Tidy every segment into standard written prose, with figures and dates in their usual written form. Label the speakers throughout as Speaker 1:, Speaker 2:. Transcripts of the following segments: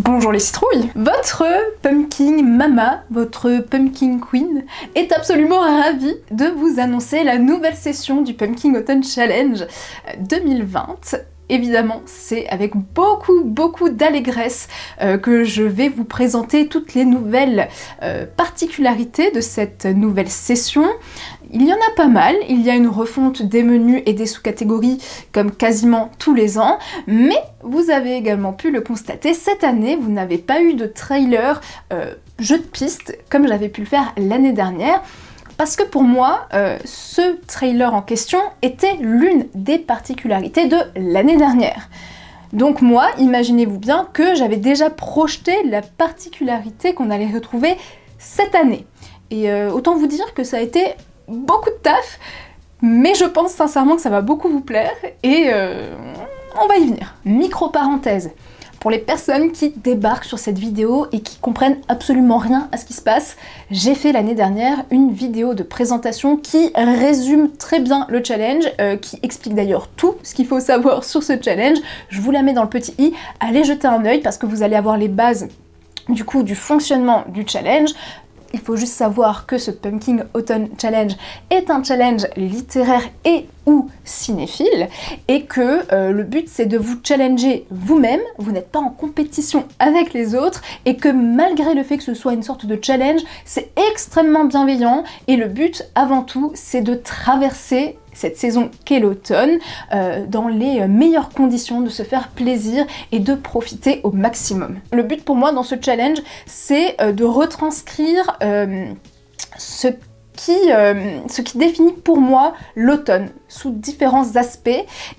Speaker 1: Bonjour les citrouilles! Votre Pumpkin Mama, votre Pumpkin Queen, est absolument ravie de vous annoncer la nouvelle session du Pumpkin Autumn Challenge 2020. Évidemment, c'est avec beaucoup d'allégresse que je vais vous présenter toutes les nouvelles particularités de cette nouvelle session. Il y en a pas mal, il y a une refonte des menus et des sous-catégories comme quasiment tous les ans, mais vous avez également pu le constater, cette année, vous n'avez pas eu de trailer jeu de piste comme j'avais pu le faire l'année dernière. Parce que pour moi, ce trailer en question était l'une des particularités de l'année dernière. Donc moi, imaginez-vous bien que j'avais déjà projeté la particularité qu'on allait retrouver cette année. Et autant vous dire que ça a été beaucoup de taf, mais je pense sincèrement que ça va beaucoup vous plaire et on va y venir. Micro-parenthèse. Pour les personnes qui débarquent sur cette vidéo et qui comprennent absolument rien à ce qui se passe, j'ai fait l'année dernière une vidéo de présentation qui résume très bien le challenge, qui explique d'ailleurs tout ce qu'il faut savoir sur ce challenge. Je vous la mets dans le petit i, allez jeter un œil parce que vous allez avoir les bases du coup du fonctionnement du challenge. Il faut juste savoir que ce Pumpkin Autumn Challenge est un challenge littéraire et ou cinéphile et que le but c'est de vous challenger vous-même, vous n'êtes pas en compétition avec les autres et que malgré le fait que ce soit une sorte de challenge, c'est extrêmement bienveillant et le but avant tout c'est de traverser cette saison qu'est l'automne dans les meilleures conditions, de se faire plaisir et de profiter au maximum. Le but pour moi dans ce challenge, c'est de retranscrire ce qui définit pour moi l'automne sous différents aspects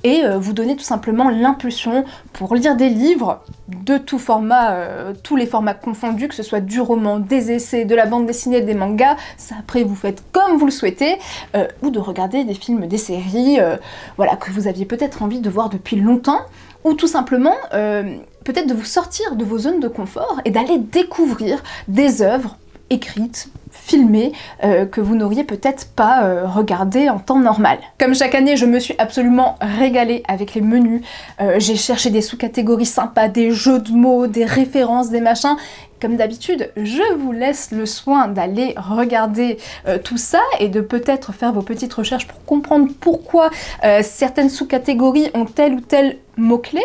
Speaker 1: et vous donner tout simplement l'impulsion pour lire des livres de tout format, tous les formats confondus, que ce soit du roman, des essais, de la bande dessinée, des mangas, ça après vous faites comme vous le souhaitez, ou de regarder des films, des séries, voilà, que vous aviez peut-être envie de voir depuis longtemps, ou tout simplement peut-être de vous sortir de vos zones de confort et d'aller découvrir des œuvres écrites, filmées, que vous n'auriez peut-être pas regardé en temps normal. Comme chaque année, je me suis absolument régalée avec les menus, j'ai cherché des sous-catégories sympas, des jeux de mots, des références, des machins. Comme d'habitude, je vous laisse le soin d'aller regarder tout ça et de peut-être faire vos petites recherches pour comprendre pourquoi certaines sous-catégories ont tel ou tel mot-clé.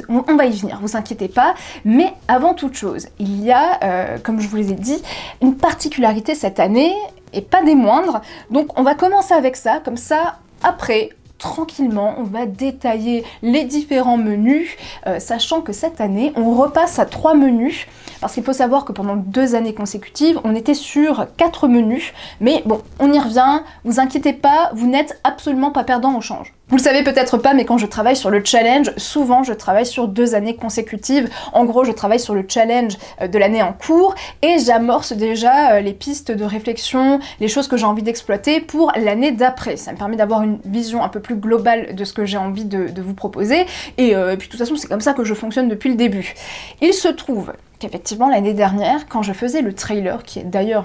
Speaker 1: On va y venir, vous inquiétez pas, mais avant toute chose, il y a, comme je vous l'ai dit, une particularité cette année, et pas des moindres, donc on va commencer avec ça, comme ça, après, tranquillement, on va détailler les différents menus, sachant que cette année, on repasse à 3 menus, parce qu'il faut savoir que pendant 2 années consécutives, on était sur 4 menus, mais bon, on y revient, vous inquiétez pas, vous n'êtes absolument pas perdant au change. Vous le savez peut-être pas, mais quand je travaille sur le challenge, souvent je travaille sur 2 années consécutives. En gros, je travaille sur le challenge de l'année en cours et j'amorce déjà les pistes de réflexion, les choses que j'ai envie d'exploiter pour l'année d'après. Ça me permet d'avoir une vision un peu plus globale de ce que j'ai envie de vous proposer et puis de toute façon, c'est comme ça que je fonctionne depuis le début. Il se trouve qu'effectivement l'année dernière, quand je faisais le trailer, qui d'ailleurs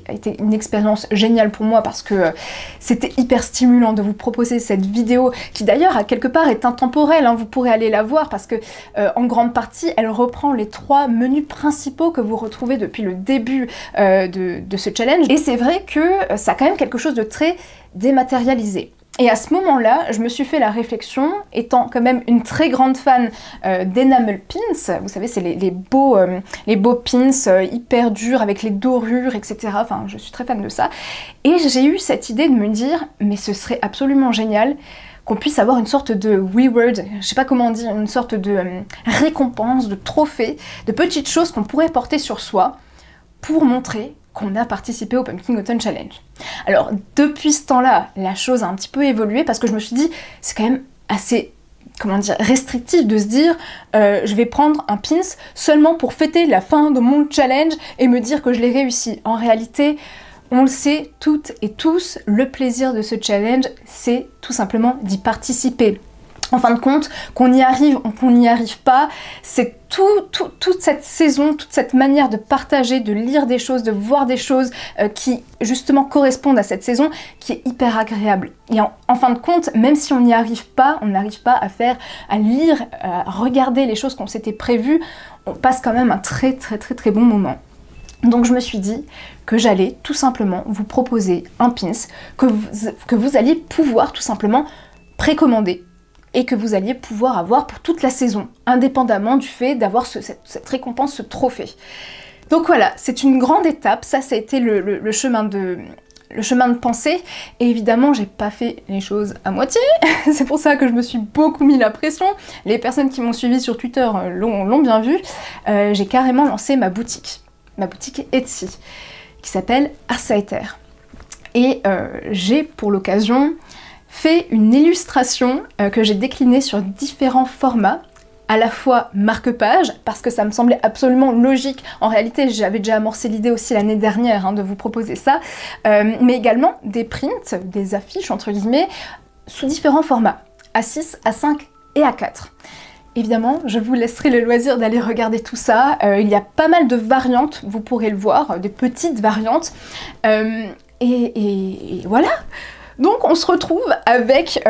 Speaker 1: a été une expérience géniale pour moi parce que c'était hyper stimulant de vous proposer cette vidéo, qui d'ailleurs à quelque part est intemporelle, hein, vous pourrez aller la voir parce que en grande partie elle reprend les 3 menus principaux que vous retrouvez depuis le début de ce challenge, et c'est vrai que ça a quand même quelque chose de très dématérialisé. Et à ce moment-là, je me suis fait la réflexion, étant quand même une très grande fan d'enamel pins, vous savez, c'est les beaux pins hyper durs avec les dorures, etc. Enfin, je suis très fan de ça. Et j'ai eu cette idée de me dire, mais ce serait absolument génial qu'on puisse avoir une sorte de reward, je sais pas comment dire, une sorte de récompense, de trophée, de petites choses qu'on pourrait porter sur soi pour montrer qu'on a participé au Pumpkin Autumn Challenge. Alors depuis ce temps-là, la chose a un petit peu évolué parce que je me suis dit, c'est quand même assez, comment dire, restrictif de se dire je vais prendre un pins seulement pour fêter la fin de mon challenge et me dire que je l'ai réussi. En réalité, on le sait toutes et tous, le plaisir de ce challenge, c'est tout simplement d'y participer. En fin de compte, qu'on y arrive ou qu'on n'y arrive pas, c'est toute cette saison, toute cette manière de partager, de lire des choses, de voir des choses qui justement correspondent à cette saison, qui est hyper agréable. Et en fin de compte, même si on n'y arrive pas, on n'arrive pas à lire, à regarder les choses qu'on s'était prévues,
Speaker 2: on passe quand même un très bon moment. Donc je me suis dit que j'allais tout simplement vous proposer un pins que vous alliez pouvoir tout simplement précommander et que vous alliez pouvoir avoir pour toute la saison, indépendamment du fait d'avoir cette récompense, ce trophée. Donc voilà, c'est une grande étape, ça a été le chemin de pensée, et évidemment j'ai pas fait les choses à moitié, c'est pour ça que je me suis beaucoup mis la pression, les personnes qui m'ont suivi sur Twitter l'ont bien vu, j'ai carrément lancé ma boutique Etsy, qui s'appelle Arsaether. Et j'ai pour l'occasion fait une illustration que j'ai déclinée sur différents formats, à la fois marque-page, parce que ça me semblait absolument logique. En réalité, j'avais déjà amorcé l'idée aussi l'année dernière de vous proposer ça, mais également des prints, des affiches entre guillemets, sous différents formats, A6, A5 et A4. Évidemment, je vous laisserai le loisir d'aller regarder tout ça. Il y a pas mal de variantes, vous pourrez le voir, des petites variantes. Et voilà. Donc on se retrouve avec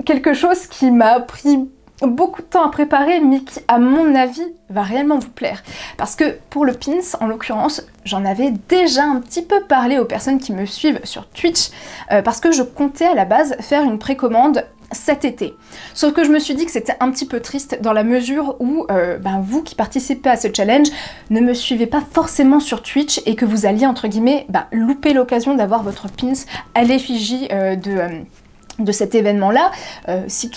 Speaker 2: quelque chose qui m'a pris beaucoup de temps à préparer, mais qui, à mon avis, va réellement vous plaire. Parce que pour le pins, en l'occurrence, j'en avais déjà un petit peu parlé aux personnes qui me suivent sur Twitch, parce que je comptais à la base faire une précommande cet été. Sauf que je me suis dit que c'était un petit peu triste dans la mesure où vous qui participez à ce challenge ne me suivez pas forcément sur Twitch et que vous alliez entre guillemets louper l'occasion d'avoir votre pins à l'effigie de cet événement-là,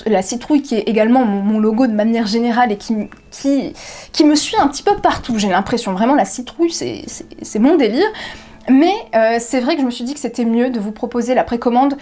Speaker 2: la citrouille qui est également mon logo de manière générale et qui me suit un petit peu partout, j'ai l'impression. Vraiment, la citrouille, c'est mon délire. Mais c'est vrai que je me suis dit que c'était mieux de vous proposer la précommande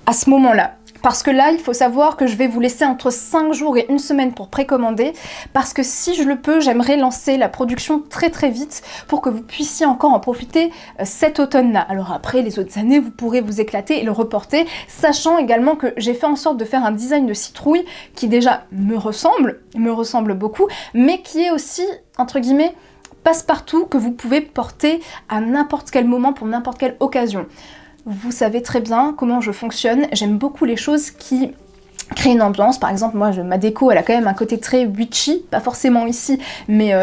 Speaker 2: à ce moment-là. Parce que là, il faut savoir que je vais vous laisser entre 5 jours et 1 semaine pour précommander, parce que si je le peux, j'aimerais lancer la production très vite pour que vous puissiez encore en profiter cet automne-là. Alors après, les autres années, vous pourrez vous éclater et le reporter, sachant également que j'ai fait en sorte de faire un design de citrouille qui déjà me ressemble beaucoup, mais qui est aussi, entre guillemets, passe-partout que vous pouvez porter à n'importe quel moment pour n'importe quelle occasion. Vous savez très bien comment je fonctionne, j'aime beaucoup les choses qui créent une ambiance. Par exemple, moi, ma déco, elle a quand même un côté très witchy, pas forcément ici, mais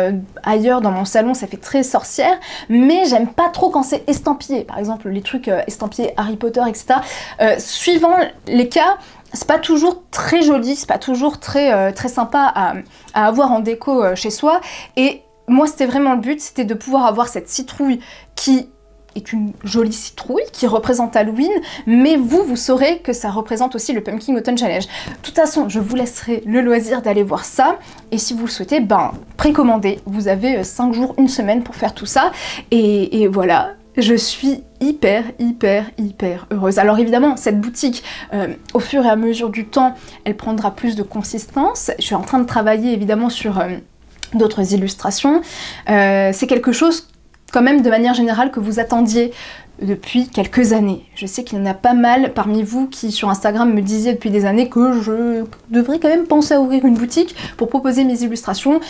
Speaker 2: ailleurs dans mon salon, ça fait très sorcière, mais j'aime pas trop quand c'est estampillé. Par exemple, les trucs estampillés Harry Potter, etc. Suivant les cas, c'est pas toujours très joli, c'est pas toujours très sympa à avoir en déco chez soi, et moi, c'était vraiment le but, c'était de pouvoir avoir cette citrouille qui est une jolie citrouille qui représente Halloween, mais vous saurez que ça représente aussi le Pumpkin Autumn Challenge. De toute façon, je vous laisserai le loisir d'aller voir ça, et si vous le souhaitez, précommandez. Vous avez 5 jours, 1 semaine pour faire tout ça, et voilà. Je suis hyper heureuse. Alors évidemment, cette boutique, au fur et à mesure du temps, elle prendra plus de consistance. Je suis en train de travailler évidemment sur d'autres illustrations. C'est quelque chose quand même de manière générale que vous attendiez depuis quelques années. Je sais qu'il y en a pas mal parmi vous qui sur Instagram me disaient depuis des années que je devrais quand même penser à ouvrir une boutique pour proposer mes illustrations.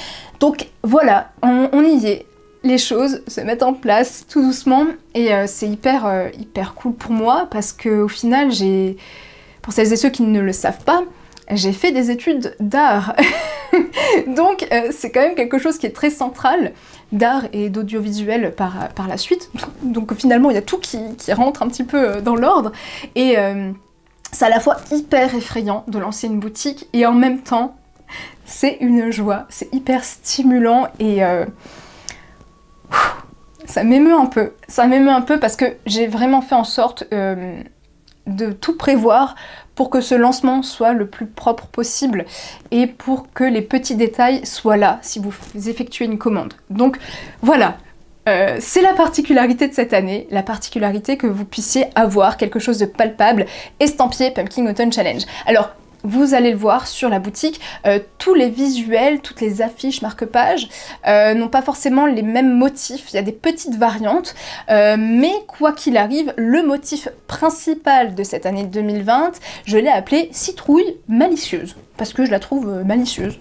Speaker 2: Donc voilà, on y est. Les choses se mettent en place tout doucement et c'est hyper cool pour moi parce que au final, pour celles et ceux qui ne le savent pas, j'ai fait des études d'art. Donc c'est quand même quelque chose qui est très central d'art et d'audiovisuel par la suite. Donc finalement il y a tout qui rentre un petit peu dans l'ordre et c'est à la fois hyper effrayant de lancer une boutique et en même temps c'est une joie, c'est hyper stimulant et ça m'émeut un peu parce que j'ai vraiment fait en sorte de tout prévoir pour que ce lancement soit le plus propre possible et pour que les petits détails soient là si vous effectuez une commande. Donc voilà, c'est la particularité de cette année, la particularité que vous puissiez avoir quelque chose de palpable, estampillé Pumpkin Autumn Challenge. Alors, vous allez le voir sur la boutique, tous les visuels, toutes les affiches marque-pages n'ont pas forcément les mêmes motifs, il y a des petites variantes, mais quoi qu'il arrive, le motif principal de cette année 2020, je l'ai appelé citrouille malicieuse, parce que je la trouve malicieuse.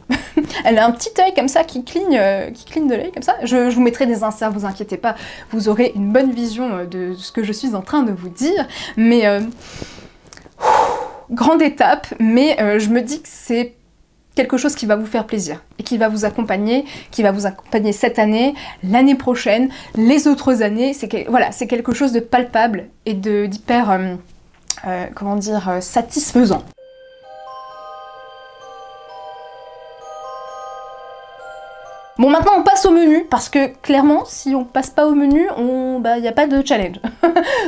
Speaker 2: Elle a un petit œil comme ça qui cligne de l'œil comme ça. Je vous mettrai des inserts, vous inquiétez pas, vous aurez une bonne vision de ce que je suis en train de vous dire, mais... grande étape, mais je me dis que c'est quelque chose qui va vous faire plaisir et qui va vous accompagner cette année, l'année prochaine, les autres années. Voilà, c'est quelque chose de palpable et d'hyper, comment dire, satisfaisant. Bon, maintenant on passe au menu, parce que clairement, si on passe pas au menu, il n'y a pas de challenge.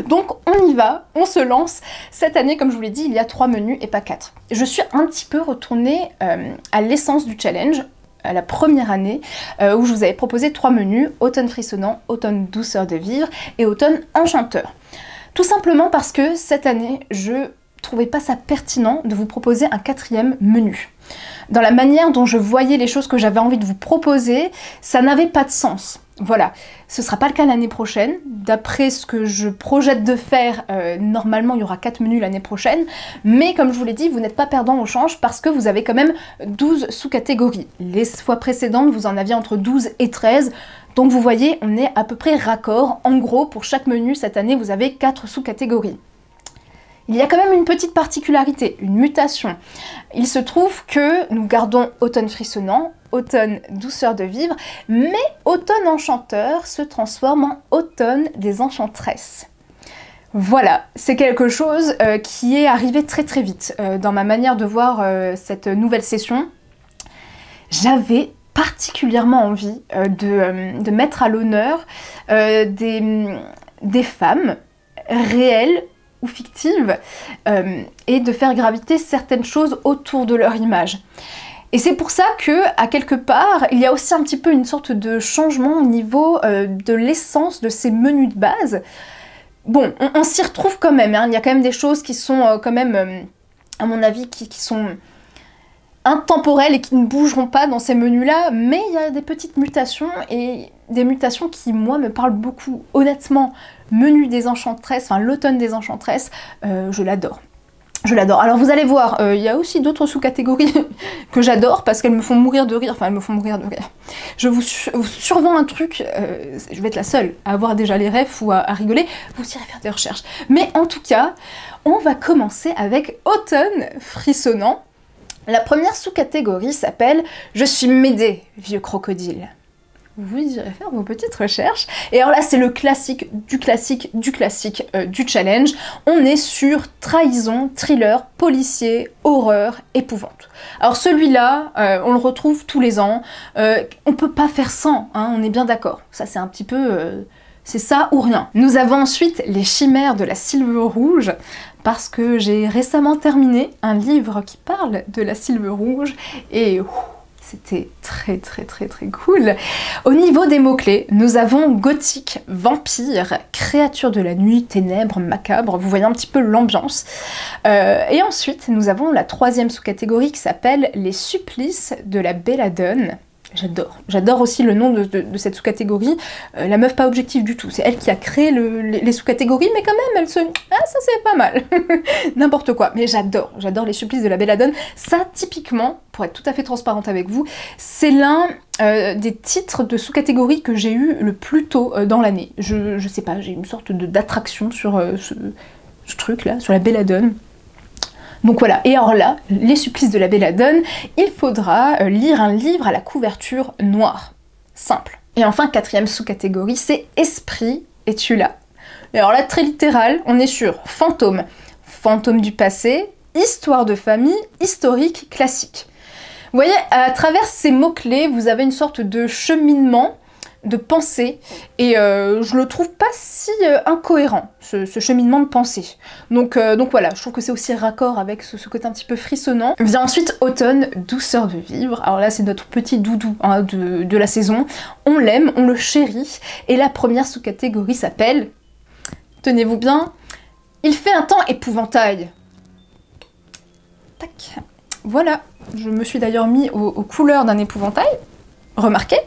Speaker 2: Donc on y va, on se lance. Cette année, comme je vous l'ai dit, il y a 3 menus et pas 4. Je suis un petit peu retournée à l'essence du challenge, à la première année, où je vous avais proposé 3 menus, automne frissonnant, automne douceur de vivre et automne enchanteur. Tout simplement parce que cette année, je trouvais pas ça pertinent de vous proposer un 4e menu. Dans la manière dont je voyais les choses que j'avais envie de vous proposer, ça n'avait pas de sens. Voilà, ce ne sera pas le cas l'année prochaine. D'après ce que je projette de faire, normalement il y aura 4 menus l'année prochaine. Mais comme je vous l'ai dit, vous n'êtes pas perdant au change parce que vous avez quand même 12 sous-catégories. Les fois précédentes, vous en aviez entre 12 et 13. Donc vous voyez, on est à peu près raccord. En gros, pour chaque menu, cette année, vous avez 4 sous-catégories. Il y a quand même une petite particularité, une mutation. Il se trouve que nous gardons automne frissonnant, automne douceur de vivre, mais automne enchanteur se transforme en automne des enchantresses. Voilà, c'est quelque chose qui est arrivé très très vite dans ma manière de voir cette nouvelle session. J'avais particulièrement envie de mettre à l'honneur des femmes réelles ou fictives, et de faire graviter certaines choses autour de leur image. Et c'est pour ça que, à quelque part, il y a aussi un petit peu une sorte de changement au niveau de l'essence de ces menus de base. Bon, on s'y retrouve quand même, hein. Il y a quand même des choses qui sont quand même, à mon avis, qui sont intemporelles et qui ne bougeront pas dans ces menus-là, mais il y a des petites mutations, et des mutations qui, moi, me parlent beaucoup. Honnêtement, menu des enchantresses, enfin l'automne des enchantresses, je l'adore. Je l'adore. Alors vous allez voir, il y a aussi d'autres sous-catégories que j'adore parce qu'elles me font mourir de rire. Enfin, elles me font mourir de rire. Je vous survends un truc, je vais être la seule à avoir déjà les refs ou à rigoler. Vous irez faire des recherches. Mais en tout cas, on va commencer avec automne frissonnant. La première sous-catégorie s'appelle « Je suis Médée, vieux crocodile ». Vous irez faire vos petites recherches. Et alors là, c'est le classique du classique du classique du challenge. On est sur trahison, thriller, policier, horreur, épouvante. Alors celui-là, on le retrouve tous les ans. On peut pas faire sans, hein, on est bien d'accord. Ça, c'est un petit peu... c'est ça ou rien. Nous avons ensuite les chimères de la Sylve Rouge, parce que j'ai récemment terminé un livre qui parle de la Sylve Rouge, et... c'était très très très très cool. Au niveau des mots-clés, nous avons gothique, vampire, créature de la nuit, ténèbres, macabre. Vous voyez un petit peu l'ambiance. Et ensuite, nous avons la 3e sous-catégorie qui s'appelle les supplices de la belladone. J'adore. J'adore aussi le nom de cette sous-catégorie. La meuf pas objective du tout. C'est elle qui a créé les sous-catégories, mais quand même, elle se... Ah, ça c'est pas mal. N'importe quoi. Mais j'adore. J'adore les supplices de la belladone. Ça, typiquement, pour être tout à fait transparente avec vous, c'est l'un des titres de sous-catégorie que j'ai eu le plus tôt dans l'année. Je sais pas, j'ai une sorte d'attraction sur ce truc-là, sur la belladone. Donc voilà, et alors là, les supplices de la belladone, il faudra lire un livre à la couverture noire. Simple. Et enfin, 4e sous-catégorie, c'est esprit, es-tu là? Et alors là, très littéral, on est sur fantôme. Fantôme du passé, histoire de famille, historique, classique. Vous voyez, à travers ces mots-clés, vous avez une sorte de cheminement de pensée, et je le trouve pas si incohérent, ce cheminement de pensée. Donc voilà, je trouve que c'est aussi raccord avec ce côté un petit peu frissonnant. Vient ensuite automne, douceur de vivre. Alors là, c'est notre petit doudou hein, de la saison. On l'aime, on le chérit, et la première sous-catégorie s'appelle, tenez-vous bien, il fait un temps épouvantail. Tac. Voilà, je me suis d'ailleurs mis aux couleurs d'un épouvantail. Remarquez,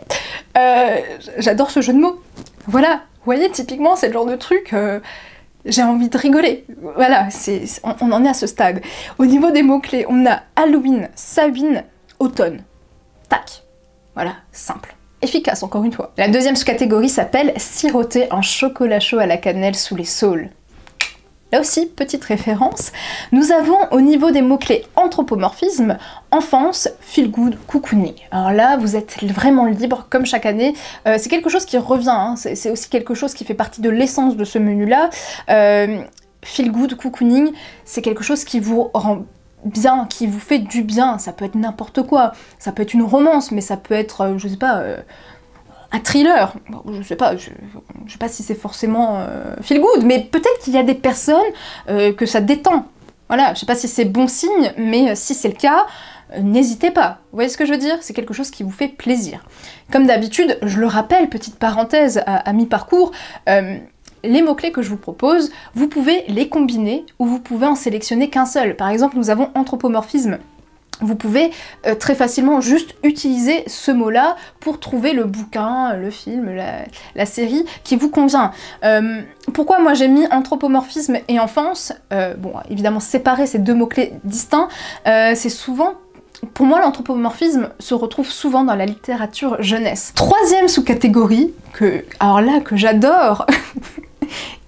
Speaker 2: j'adore ce jeu de mots. Voilà, vous voyez, typiquement, c'est le genre de truc, j'ai envie de rigoler. Voilà, on en est à ce stade. Au niveau des mots-clés, on a Halloween, Samhain, automne. Tac. Voilà, simple. Efficace, encore une fois. La 2e sous-catégorie s'appelle siroter un chocolat chaud à la cannelle sous les saules. Là aussi, petite référence. Nous avons au niveau des mots-clés anthropomorphisme, enfance, feel good, cocooning. Alors là, vous êtes vraiment libre, comme chaque année. C'est quelque chose qui revient, hein. C'est aussi quelque chose qui fait partie de l'essence de ce menu-là. Feel good, cocooning, c'est quelque chose qui vous rend bien, qui vous fait du bien. Ça peut être n'importe quoi. Ça peut être une romance, mais ça peut être, je sais pas... un thriller, je sais pas si c'est forcément feel good, mais peut-être qu'il y a des personnes que ça détend. Voilà, je sais pas si c'est bon signe, mais si c'est le cas, n'hésitez pas. Vous voyez ce que je veux dire? C'est quelque chose qui vous fait plaisir. Comme d'habitude, je le rappelle, petite parenthèse à mi-parcours, les mots-clés que je vous propose, vous pouvez les combiner ou vous pouvez en sélectionner qu'un seul. Par exemple, nous avons anthropomorphisme. Vous pouvez très facilement juste utiliser ce mot-là pour trouver le bouquin, le film, la série qui vous convient. Pourquoi moi j'ai mis anthropomorphisme et enfance? Bon, évidemment séparer ces deux mots-clés distincts, c'est souvent... Pour moi, l'anthropomorphisme se retrouve souvent dans la littérature jeunesse. Troisième sous-catégorie, que j'adore,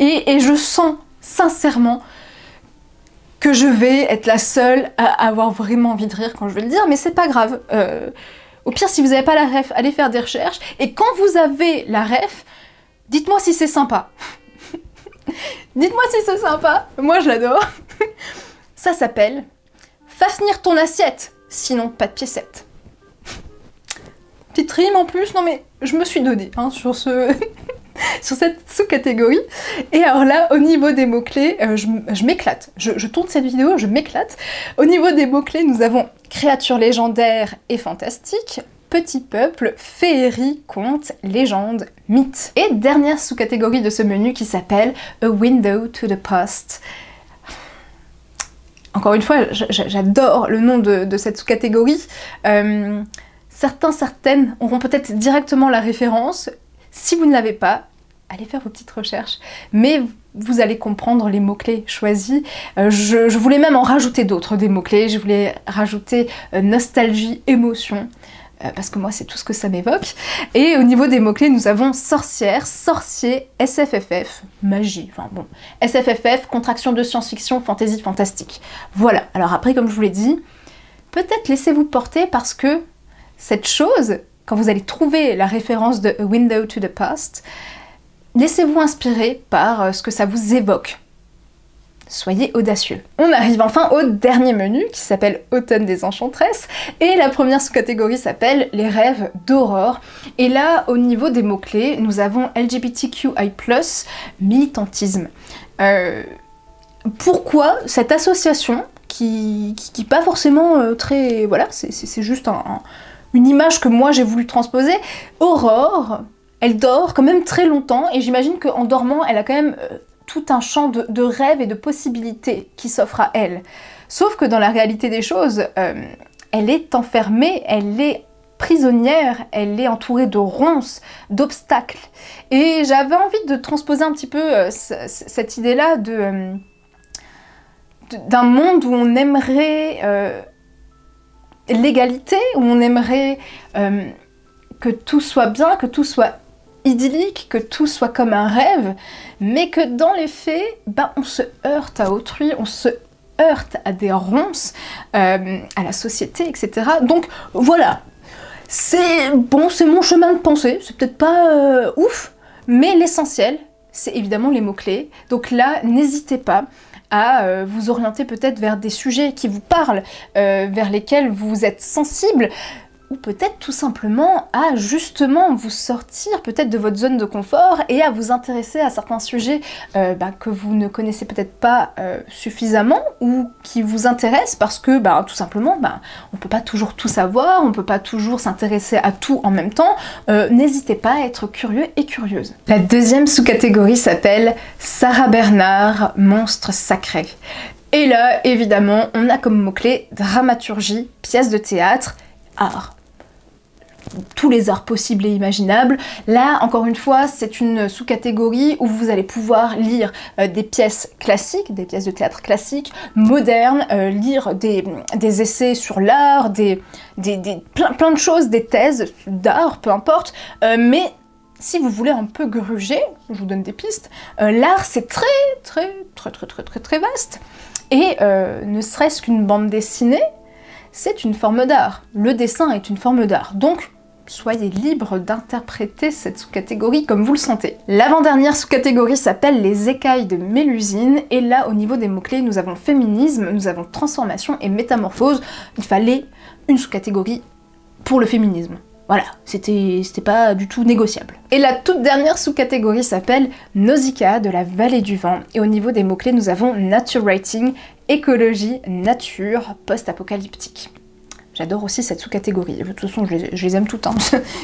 Speaker 2: et je sens sincèrement que je vais être la seule à avoir vraiment envie de rire quand je vais le dire, mais c'est pas grave. Au pire, si vous n'avez pas la ref, allez faire des recherches, et quand vous avez la ref, dites-moi si c'est sympa. Dites-moi si c'est sympa, moi je l'adore. Ça s'appelle « Fafnir ton assiette, sinon pas de piécette ». Petite rime en plus, non mais je me suis donnée hein, sur cette sous-catégorie. Et alors là, au niveau des mots-clés, je m'éclate. Je tourne cette vidéo, je m'éclate. Au niveau des mots-clés, nous avons créatures légendaires et fantastiques, petit peuple, féerie, conte, légende, mythe. Et dernière sous-catégorie de ce menu qui s'appelle A Window to the Past. Encore une fois, j'adore le nom de cette sous-catégorie. Certaines auront peut-être directement la référence. Si vous ne l'avez pas, allez faire vos petites recherches. Mais vous allez comprendre les mots-clés choisis. Je voulais même en rajouter d'autres, des mots-clés. Je voulais rajouter nostalgie, émotion, parce que moi c'est tout ce que ça m'évoque. Et au niveau des mots-clés, nous avons sorcière, sorcier, SFFF, magie. Enfin bon, SFFF, contraction de science-fiction, fantasy, fantastique. Voilà. Alors après, comme je vous l'ai dit, peut-être laissez-vous porter parce que cette chose... Quand vous allez trouver la référence de A Window to the Past, laissez-vous inspirer par ce que ça vous évoque. Soyez audacieux. On arrive enfin au dernier menu qui s'appelle Automne des Enchantresses et la première sous-catégorie s'appelle les rêves d'Aurore. Et là, au niveau des mots-clés, nous avons LGBTQI+, militantisme. Pourquoi cette association qui pas forcément très... Voilà, c'est juste une image que moi j'ai voulu transposer. Aurore, elle dort quand même très longtemps et j'imagine qu'en dormant, elle a quand même tout un champ de rêves et de possibilités qui s'offrent à elle. Sauf que dans la réalité des choses, elle est enfermée, elle est prisonnière, elle est entourée de ronces, d'obstacles. Et j'avais envie de transposer un petit peu cette idée-là d'un monde où on aimerait... l'égalité, où on aimerait que tout soit bien, que tout soit idyllique, que tout soit comme un rêve, mais que dans les faits, on se heurte à autrui, on se heurte à des ronces, à la société, etc. Donc voilà, c'est bon, c'est mon chemin de pensée, c'est peut-être pas ouf, mais l'essentiel, c'est évidemment les mots-clés. Donc là, n'hésitez pas à vous orienter peut-être vers des sujets qui vous parlent, vers lesquels vous êtes sensible, ou peut-être tout simplement à justement vous sortir peut-être de votre zone de confort et à vous intéresser à certains sujets que vous ne connaissez peut-être pas suffisamment ou qui vous intéressent parce que tout simplement on peut pas toujours tout savoir, on peut pas toujours s'intéresser à tout en même temps. N'hésitez pas à être curieux et curieuse. La deuxième sous-catégorie s'appelle Sarah Bernard, monstre sacré. Et là, évidemment, on a comme mot-clé dramaturgie, pièce de théâtre, art. Tous les arts possibles et imaginables. Là, encore une fois, c'est une sous-catégorie où vous allez pouvoir lire des pièces classiques, des pièces de théâtre classiques, modernes, lire des essais sur l'art, plein de choses, des thèses d'art, peu importe, mais si vous voulez un peu gruger, je vous donne des pistes, l'art c'est très vaste. Et ne serait-ce qu'une bande dessinée, c'est une forme d'art. Le dessin est une forme d'art. Donc, soyez libre d'interpréter cette sous-catégorie comme vous le sentez. L'avant-dernière sous-catégorie s'appelle les écailles de Mélusine, et là, au niveau des mots-clés, nous avons féminisme, nous avons transformation et métamorphose. Il fallait une sous-catégorie pour le féminisme. Voilà, c'était pas du tout négociable. Et la toute dernière sous-catégorie s'appelle Nausicaa de la vallée du vent, et au niveau des mots-clés, nous avons nature writing, écologie, nature, post-apocalyptique. J'adore aussi cette sous-catégorie. De toute façon, je les aime toutes. Hein.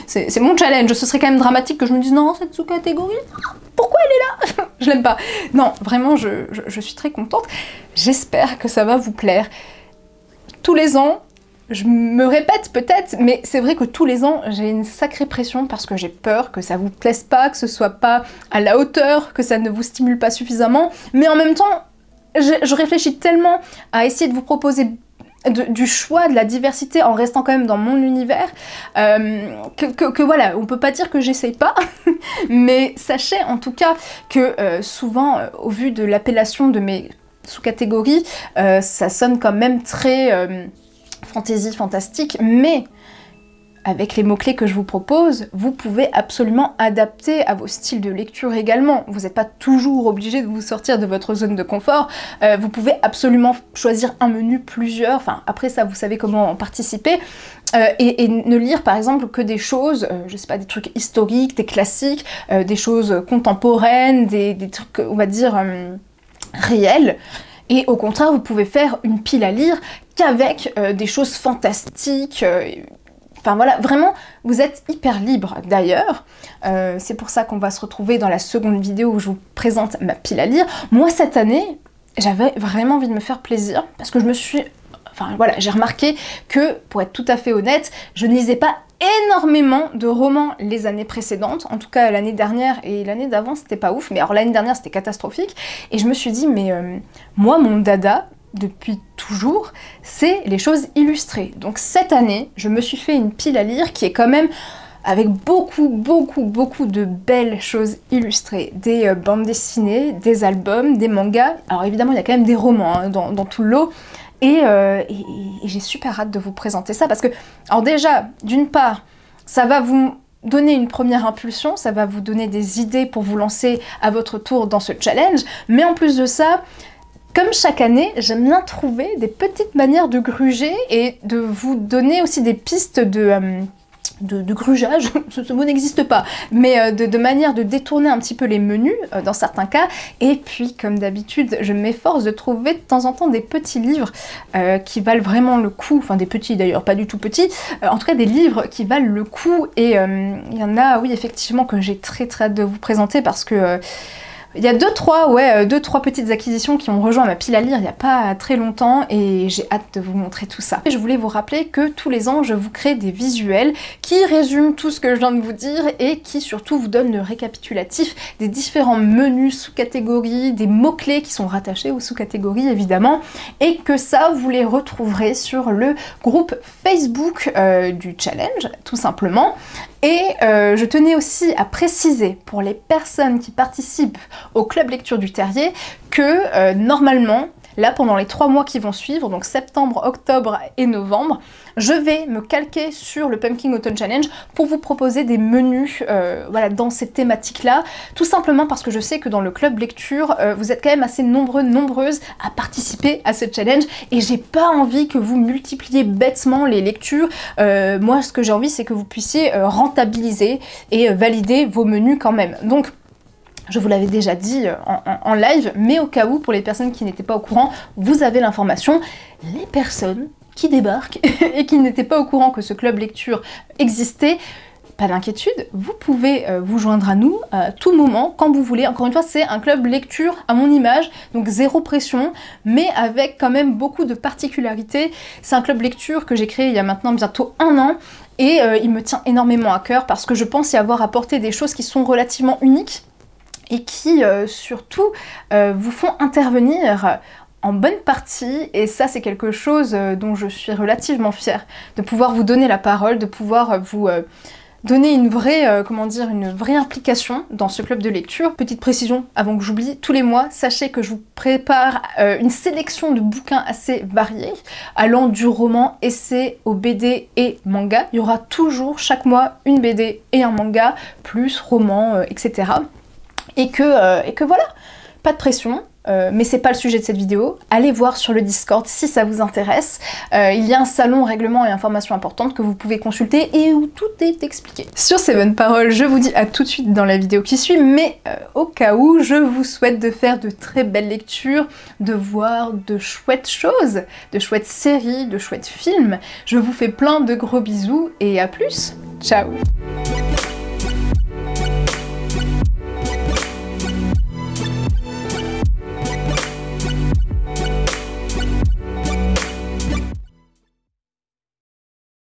Speaker 2: C'est mon challenge. Ce serait quand même dramatique que je me dise non, cette sous-catégorie, pourquoi elle est là? Je l'aime pas. Non, vraiment, je suis très contente. J'espère que ça va vous plaire. Tous les ans, je me répète peut-être, mais c'est vrai que tous les ans, j'ai une sacrée pression parce que j'ai peur que ça vous plaise pas, que ce soit pas à la hauteur, que ça ne vous stimule pas suffisamment. Mais en même temps, je réfléchis tellement à essayer de vous proposer du choix, de la diversité en restant quand même dans mon univers, que voilà, on peut pas dire que j'essaye pas, mais sachez en tout cas que souvent, au vu de l'appellation de mes sous-catégories, ça sonne quand même très fantasy, fantastique, mais avec les mots-clés que je vous propose, vous pouvez absolument adapter à vos styles de lecture également. Vous n'êtes pas toujours obligé de vous sortir de votre zone de confort. Vous pouvez absolument choisir un menu, plusieurs, enfin après ça vous savez comment en participer. Et ne lire par exemple que des choses, je sais pas, des trucs historiques, des classiques, des choses contemporaines, des trucs on va dire réels. Et au contraire, vous pouvez faire une pile à lire qu'avec des choses fantastiques. Enfin voilà, vraiment, vous êtes hyper libre. D'ailleurs, c'est pour ça qu'on va se retrouver dans la seconde vidéo où je vous présente ma pile à lire. Moi, cette année, j'avais vraiment envie de me faire plaisir parce que je me suis... Enfin voilà, j'ai remarqué que, pour être tout à fait honnête, je ne lisais pas énormément de romans les années précédentes, en tout cas l'année dernière et l'année d'avant c'était pas ouf, mais alors l'année dernière c'était catastrophique, et je me suis dit mais moi mon dada, depuis toujours, c'est les choses illustrées. Donc cette année, je me suis fait une pile à lire qui est quand même avec beaucoup de belles choses illustrées. Des bandes dessinées, des albums, des mangas, alors évidemment il y a quand même des romans hein, dans tout le lot, et j'ai super hâte de vous présenter ça parce que, alors déjà, d'une part, ça va vous donner une première impulsion, ça va vous donner des idées pour vous lancer à votre tour dans ce challenge, mais en plus de ça, comme chaque année, j'aime bien trouver des petites manières de gruger et de vous donner aussi des pistes de grugeage, ce mot n'existe pas, mais de manière de détourner un petit peu les menus dans certains cas. Et puis comme d'habitude, je m'efforce de trouver de temps en temps des petits livres qui valent vraiment le coup, enfin des petits d'ailleurs, pas du tout petits, en tout cas des livres qui valent le coup, et il y en a, oui effectivement, que j'ai très hâte de vous présenter parce que il y a deux, trois petites acquisitions qui ont rejoint ma pile à lire il n'y a pas très longtemps et j'ai hâte de vous montrer tout ça. Et je voulais vous rappeler que tous les ans, je vous crée des visuels qui résument tout ce que je viens de vous dire et qui surtout vous donnent le récapitulatif des différents menus sous-catégories, des mots-clés qui sont rattachés aux sous-catégories évidemment, et que ça, vous les retrouverez sur le groupe Facebook du challenge, tout simplement. Et je tenais aussi à préciser pour les personnes qui participent au Club Lecture du Terrier que normalement, là pendant les 3 mois qui vont suivre, donc septembre, octobre et novembre, je vais me calquer sur le Pumpkin Autumn Challenge pour vous proposer des menus voilà, dans ces thématiques-là, tout simplement parce que je sais que dans le Club Lecture, vous êtes quand même assez nombreuses à participer à ce challenge et j'ai pas envie que vous multipliez bêtement les lectures. Moi, ce que j'ai envie, c'est que vous puissiez rentabiliser et valider vos menus quand même. Donc, je vous l'avais déjà dit en live, mais au cas où, pour les personnes qui n'étaient pas au courant, vous avez l'information. Les personnes qui débarquent et qui n'étaient pas au courant que ce club lecture existait, pas d'inquiétude, vous pouvez vous joindre à nous à tout moment, quand vous voulez. Encore une fois, c'est un club lecture à mon image, donc zéro pression, mais avec quand même beaucoup de particularités. C'est un club lecture que j'ai créé il y a maintenant bientôt 1 an, et il me tient énormément à cœur parce que je pense y avoir apporté des choses qui sont relativement uniques et qui surtout vous font intervenir en bonne partie, et ça c'est quelque chose dont je suis relativement fière, de pouvoir vous donner la parole, de pouvoir vous donner une vraie, une vraie implication dans ce club de lecture. Petite précision avant que j'oublie, tous les mois, sachez que je vous prépare une sélection de bouquins assez variés, allant du roman, essai, au BD et manga. Il y aura toujours chaque mois une BD et un manga, plus roman, etc. Et que voilà, pas de pression. Mais c'est pas le sujet de cette vidéo. Allez voir sur le Discord si ça vous intéresse. Il y a un salon règlements et informations importantes que vous pouvez consulter et où tout est expliqué. Sur ces bonnes paroles, je vous dis à tout de suite dans la vidéo qui suit, mais au cas où, je vous souhaite de faire de très belles lectures, de voir de chouettes choses, de chouettes séries, de chouettes films. Je vous fais plein de gros bisous et à plus. Ciao!